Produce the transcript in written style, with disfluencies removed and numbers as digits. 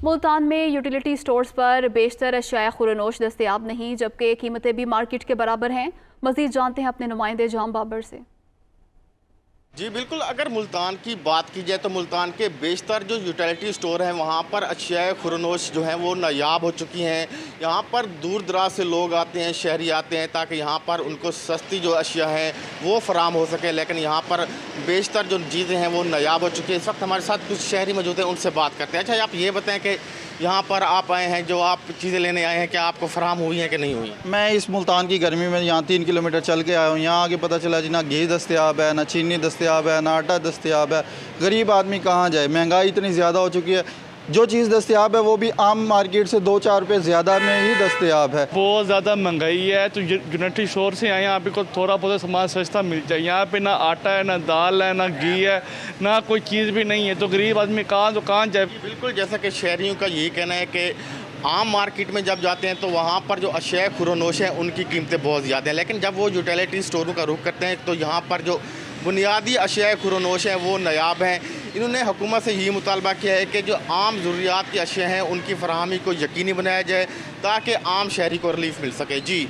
मुल्तान में utility stores पर बेशतर अशिया खुरनोश दस्तयाब नहीं, जबकि कीमतें भी मार्केट के बराबर हैं। मजीद जानते हैं अपने नुमाइंदे जाम बाबर से। जी बिल्कुल, अगर मुल्तान की बात की जाए तो मुल्तान के बेशतर जो यूटिलिटी स्टोर हैं वहाँ पर अशिया खुरनोश जो हैं वो नायाब हो चुकी हैं। यहाँ पर दूर दराज से लोग आते हैं, शहरी आते हैं ताकि यहाँ पर उनको सस्ती जो अशिया हैं वो फराम हो सके, लेकिन यहाँ पर बेशतर जो चीज़ें हैं वो नायाब हो चुकी हैं। इस वक्त हमारे साथ कुछ शहरी मौजूद हैं, उनसे बात करते हैं। अच्छा, आप ये बताएँ कि यहाँ पर आप आए हैं, जो आप चीज़ें लेने आए हैं, क्या आपको फराम हुई हैं कि नहीं हुई? मैं इस मुल्तान की गर्मी में यहाँ 3 किलोमीटर चल के आया हूँ। यहाँ आके पता चला जी ना घी दस्तयाब है, ना चीनी दस्तयाब है, ना आटा दस्तयाब है। गरीब आदमी कहाँ जाए, महंगाई इतनी ज़्यादा हो चुकी है। जो चीज़ दस्तयाब है वो भी आम मार्केट से 2-4 रुपये ज़्यादा में ही दस्तयाब है। बहुत ज़्यादा महंगाई है, तो यूनिटी स्टोर से आए यहाँ पे को थोड़ा बहुत सामान सस्ता मिल जाए। यहाँ पे ना आटा है, ना दाल है, ना घी है, ना कोई चीज़ भी नहीं है, तो गरीब आदमी कहाँ जाए। बिल्कुल, जैसा कि शहरियों का यही कहना है कि आम मार्केट में जब जाते हैं तो वहाँ पर जो अशिया खुरनोश हैं उनकी कीमतें बहुत ज़्यादा हैं, लेकिन जब वो यूटिलिटी स्टोरों का रुख करते हैं तो यहाँ पर जो बुनियादी अशिया खुरनोश हैं वो नायाब हैं। इन्होंने हुकूमत से यही मुतालबा किया है कि जो आम ज़रूरियात की अशिया हैं उनकी फराहमी को यकीनी बनाया जाए ताकि आम शहरी को रिलीफ मिल सके। जी।